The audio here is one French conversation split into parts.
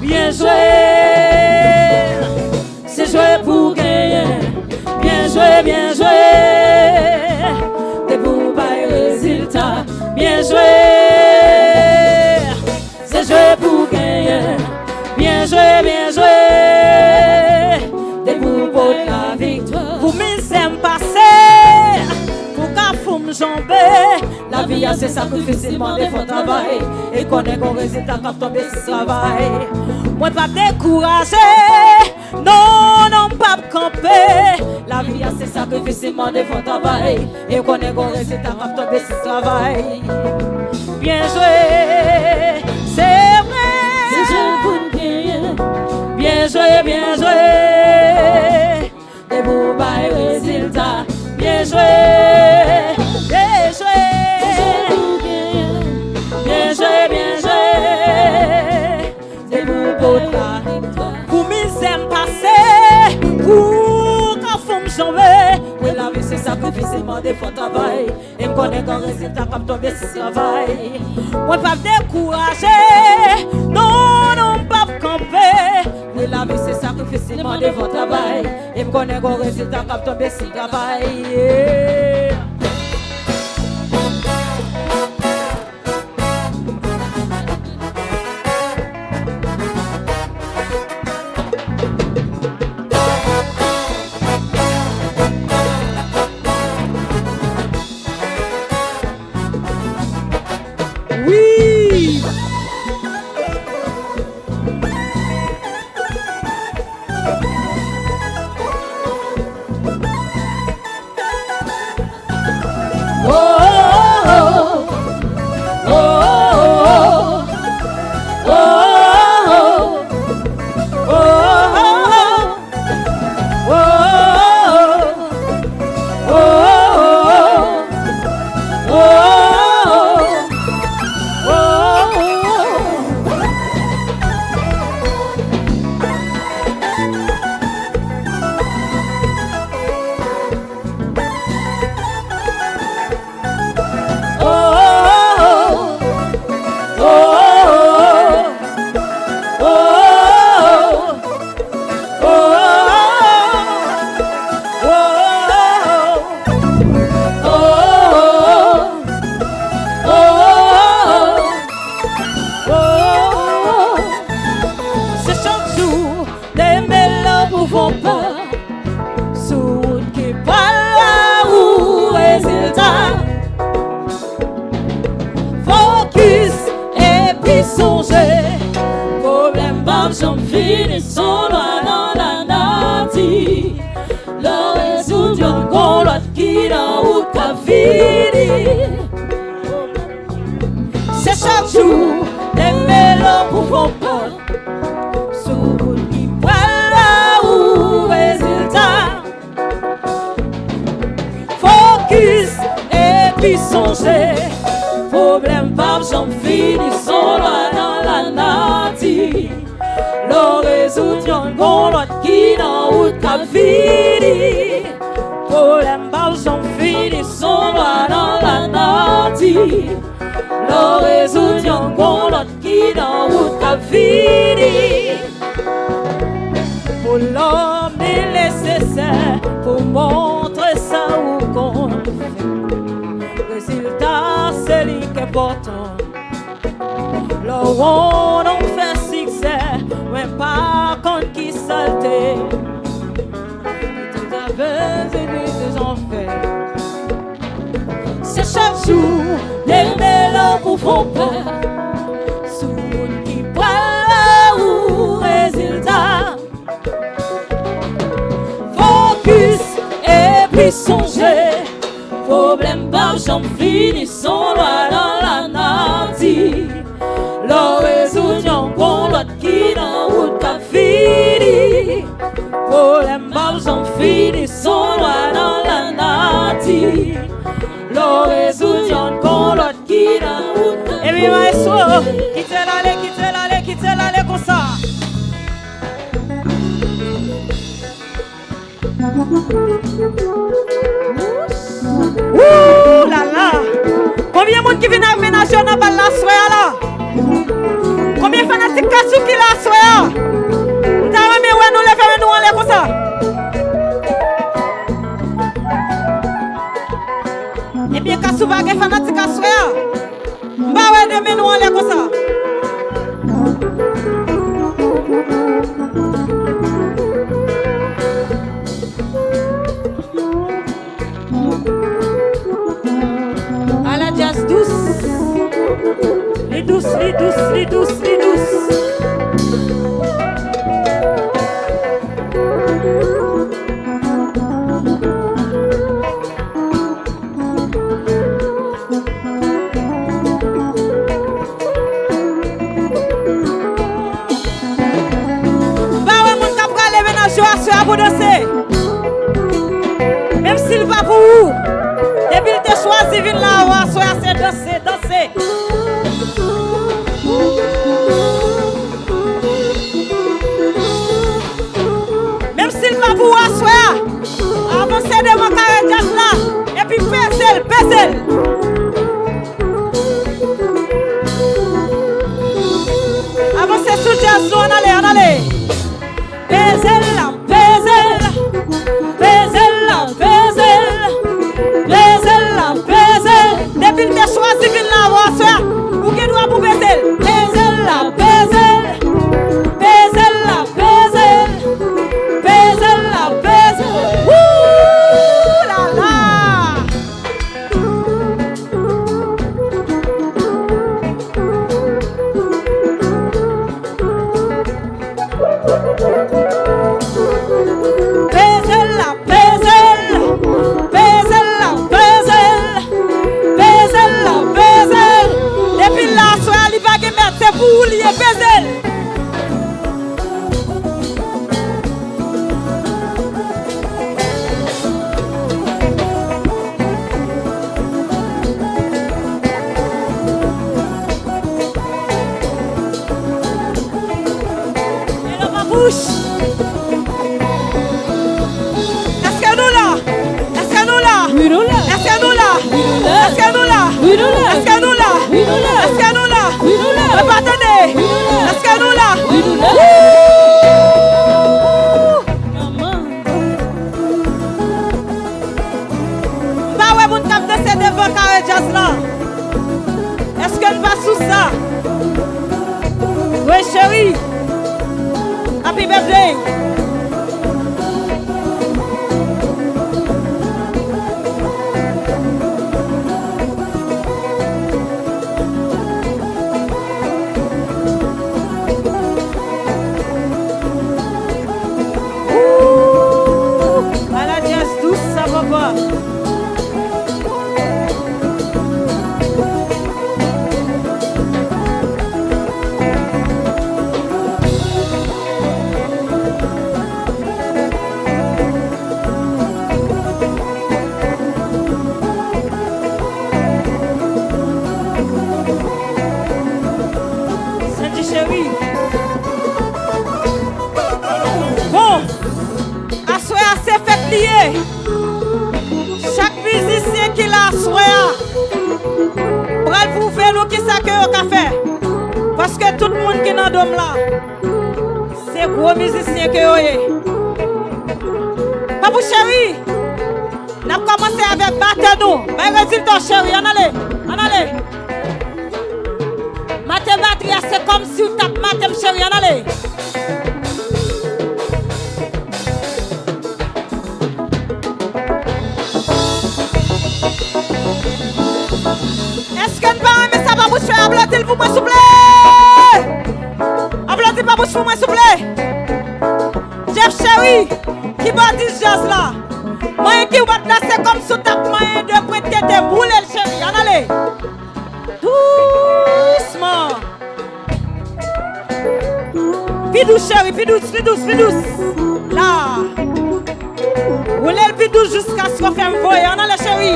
bien joué. C'est joué pour gagner. Bien joué, bien joué. T'es pour pas résultat. Bien joué. C'est joué pour gagner. Bien joué, bien joué. T'es pour porter la victoire. Pour mille s'aime passer. Pour qu'à fou me jamber. La vie a ses sacrifices, il demande faut travail. Et connaît qu'on résultat quand tomber ce travail. Moi pas décourager. Non, non, pas camper. La vie a ses sacrifices, il demande faut travail. Et connaît qu'on résultat quand tomber ce travail. Bien joué, c'est vrai. C'est joué pour gagner. Bien joué, bien joué. Des beaux bails résultats. Bien joué, bien joué. Bien joué, bien joué. Des beaux potas. Pour mille s'aime passer. Pour qu'en fou me jamber. Oui, la vie c'est sacrifice, il m'a des fois travail. Et me connaît qu'un résultat comme tomber si travail. Moi pas décourager. Non, non, pas camper. Oui, la vie c'est sacrifice, il m'a des fois travail. Et me connaît qu'un résultat comme tomber si travail. Oui. Oh, oh, oh, oh, oh, oh, J'en finis son loin dans la nature. Le résout d'un con l'autre qui dans route qu'a fini. C'est chaque jour les mélons pour vos pas. Sous route qui prend là où résultat. Focus et puis songer. Problème pas j'en finis son loin dans la nature. Le résout yon gon l'autre qui dans route qu'a fini. Problème pas j'en finis son loin dans la nature. Le résout yon gon l'autre qui dans route qu'a fini. Pour l'homme il est nécessaire pour montrer ça où qu'on fait. Résultat c'est lui qui est important. Le on fait succès, mais pas contre qui saleté. Tout à fait, c'est lui que j'en fais. C'est chaque jour, les mélons pour font peur. Sous route qui prend ou résultat. Focus et puis songer. Problème pas, j'en finis son loi dans la nature. Le résout yon bon l'autre qui dans route qu'a fini. Problème pas j'en finis son loi dans la nature. Le résout yon bon l'autre qui dans route. Et puis maestro, quittez l'aller comme ça. Ouh là là. Combien de monde qui vient aménager dans la soirée là? Combien de fanatiques qui la soirée? pour danser. Même s'il va pour vous. Depuis qu'il t'a choisi, vin là, soyez assez danser, danser. Même s'il va pour vous, soyez avancez devant carré jazz là. Et puis pèse-le, pèse-le. Avancez sous jazz, nous, on allez. Pèse-le, pèse-le. Pèse-le, pèse-le. Pèse-le, pèse-le. Depuis que tu as choisi de la soeur, ou qui doit pour pèse-le. Pèse-le, pèse-le. Pèse-le, pèse-le. Pèse-le, pèse-le. Ouh là là. Vous liez Bézel. Et dans ma bouche. Est-ce que nous là? Est-ce que nous là? Oui, nous là. Est-ce que nous là? Oui, nous là. Est-ce que nous là? Oui, nous là. Est-ce que nous là? Oui, nous là. Est-ce que nous là? Oui, nous là. Attendez. Est-ce que nous là? Oui, nous là. Bah ouais, mon cap de ces devant carré jazz là. Est-ce que nous va sous ça? Oui, chérie. Happy birthday. Chaque musicien qui l'a souhaité, bral pour faire nous qui ça que au café. Parce que tout le monde qui est dans le dôme là, c'est gros musicien que vous êtes. Papou chéri, nous avons commencé avec battre nous. Mais résultat chéri, on allez. Maté batterie, c'est comme si vous tapez maté chéri, on allez. Est-ce que nous pas aimer ça, pas vous faire applaudir pour moi, s'il vous plaît? Applaudissez pas pour moi, s'il vous plaît. Jeff chéri, qui va dire jazz là? Moi qui va danser comme sous tape, moi de près de te bouler, chéri. En allez. Doucement. Pidouce, chéri, pidouce. Là. Roulez le pidouce jusqu'à ce qu'on fait un voyage. En allez, chéri.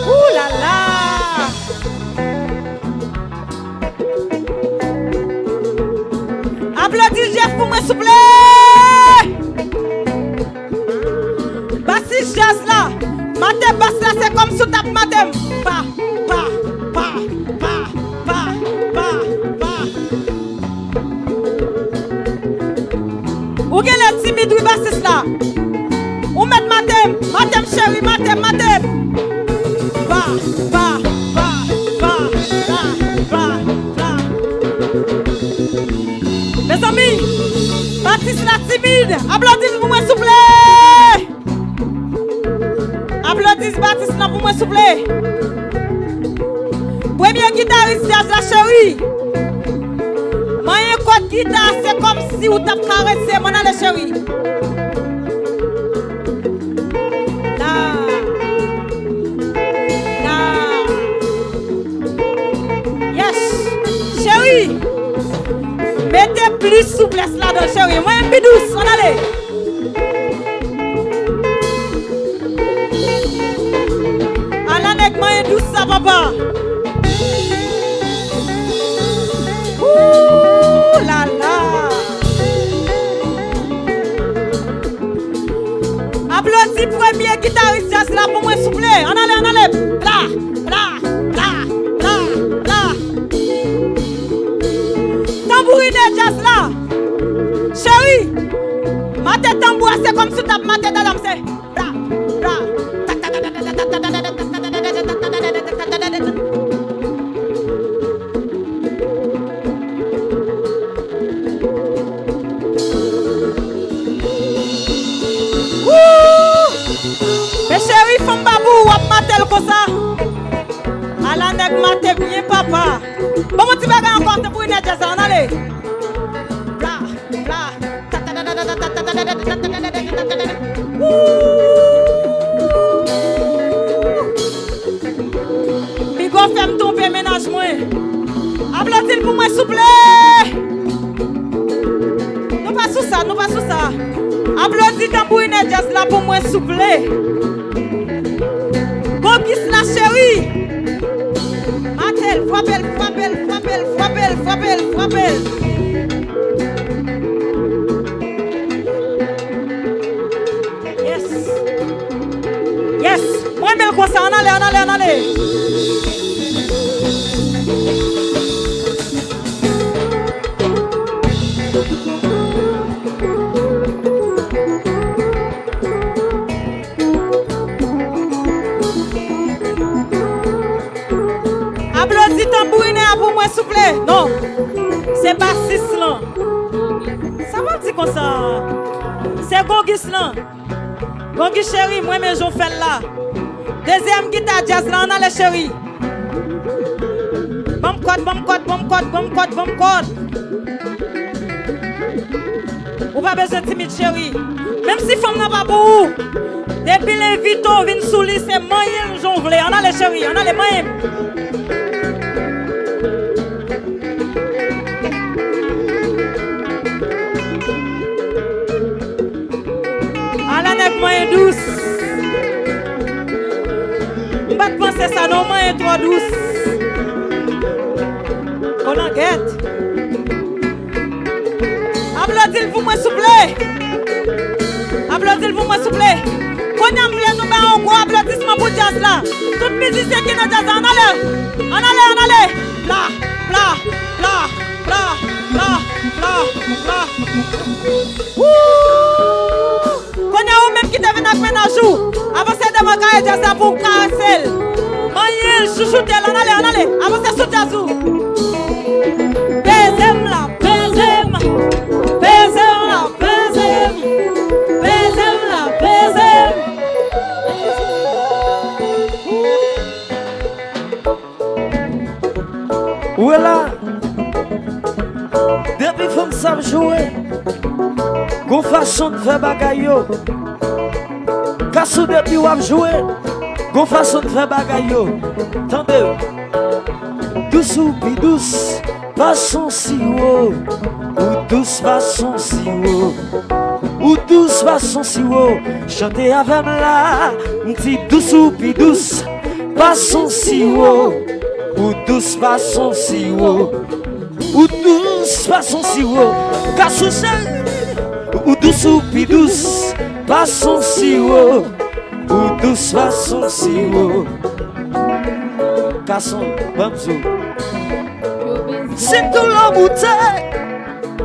Ouh là là! Applaudis Jeff pour moi, s'il vous plaît! Bassis jazz là! Matem basse là, c'est comme sous tape matem! Pa. Où est le timide, oui, bassis là? Où met matem chéri, matem! Va. Mes amis, Baptiste la timide, applaudissez pour moi s'il vous plaît. Applaudissez Baptiste là pour moi s'il vous plaît. Premier guitariste jazz la chérie. Moyen code guitare, c'est comme si vous t'avez caressé mon allez chérie. plus souplesse là dans chérie. Moi, un peu douce, on allait. Allez, avec moi, un douce, ça, papa. Ouh là là. Applaudis premier guitariste jazz là pour moi, s'il vous plaît. On allait. Là. Tambourine jazz là. Chérie, ma tête tambour, c'est comme si tu as ma tête à l'homme, c'est bra. Mais chérie, femme babou, ou ap matel comme ça. Ala nèg maté bien papa. Bon, mon petit bagage encore, t'es pour une jazz, on allait. Bigo femme tomber ménage moi. Applaudis pour moi s'il vous plaît. Nous pas sous ça. Applaudis tambourine jazz là pour moi s'il vous plaît. Conquiste la chérie. Matel, frappelle. Yes. Moi même comme ça, on allait. Applaudis tambourine pour moi s'il vous plaît. Non. C'est pas 6 là. Ça va dire comme ça. C'est Gongis là. Gongis chérie, moi mais j'en fais là. Deuxième guitare jazz là, on a les chérie. Bam code. Ou pas besoin de timide chérie. Même si femme n'a pas beau. Depuis l'invito vient sous lui, c'est moyen j'en voulais. On a les chérie, on a les moyens. Moyen douce. On va penser ça non moyen trop douce. On en guette. Applaudis pour moi s'il vous plaît. Quand on a nous faire un gros applaudissement pour jazz là. Tout musicien qui est dans jazz, on allait. Quand on a même qui devient un ménage, avancez de ma carrière jazz pour caresser. Maïel, chouchoute, on allait. Avancez sur jazz. Baisem la. Voilà. Depuis qu'on savent jouer, qu'on façon de faire bagaille. Quand depuis qu'on jouer, qu'on façon de faire bagaille. Attendez. Douce ou pi douce, passons si haut. Ou douce passons si haut. Ou douce passons si haut. Chantez avec moi, m'ti douce ou pi douce, passons si haut. Ou douce passons si haut. Ou douce passons si haut. Cassou ou douce ou pi douce, passons si haut. Ou douce passons si haut. Casson, bamzou. C'est tout la bouteille.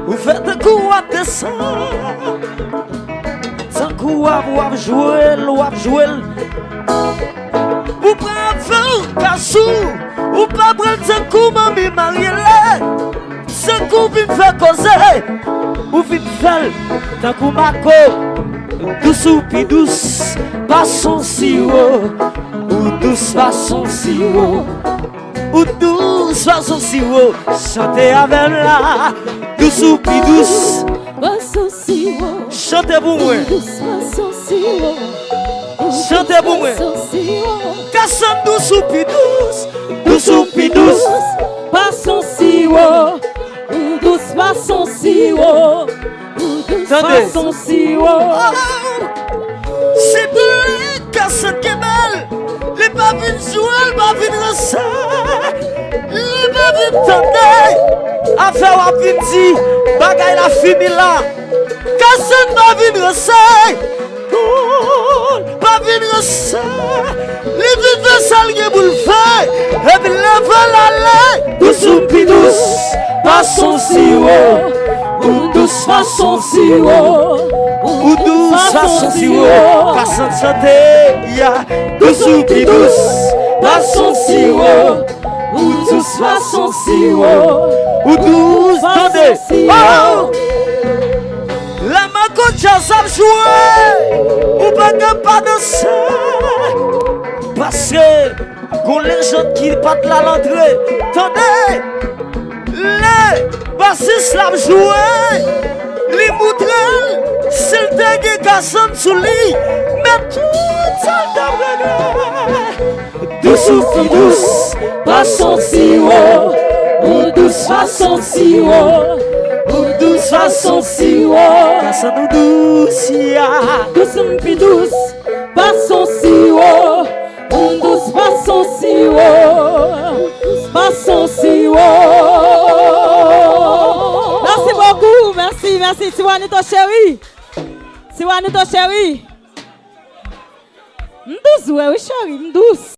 Vous faites un coup à descendre. Sans coup à jouer. Ou pas faire cassou. Ou pas prendre ce coup, mamie Marielle. Ce coup, vient faire causer. Ou vient faire d'un coup, Marco. Douce ou pi douce, passons si haut. Ou douce, passons si haut. Ou douce, passons si haut. Chantez avec là. Douce ou pi douce, passons si haut. Chantez pour moi. Douce, passons si haut. Chantez pour moi. Cassons douce ou pi douce. Douce ou pi douce, passons si haut. Ou douce, façon si haut, douce façon si haut. C'est plus personne qui est belle. Les pas vu jouer, les pas vu recevoir. Les pas vu tenter. Affaire à petit, bagaille la fini là. Personne pas vu recevoir. Pas vu recevoir. Les deux de salle qui vous le fait. Et puis la valale. Douce ou pi douce, façon si haut. Ou douce façon si haut. Ou douce façon si haut. Façon de santé, ya. Douce ou pi douce, façon si haut. Ou douce façon si haut. Ou douce, attendez. Oh! La main qu'on jazz a joué. Ou pas danser. Parce que, qu'on les gens qui partent là l'entrée. Attendez. Les bassistes l'ont joué. Les moutrelles, c'est le dégué garçon sous lit. Mais tout ça d'avril. Douce ou pi douce, façon si haut. Ou douce façon si haut. Ou douce façon si haut. Garçon ou douce, ya. Douce ou pi douce, façon si haut. Ou douce façon si haut. Façon si haut. Merci beaucoup, merci. Tiwanito chéri. M'douce, ouais, oui, chéri, m'douce.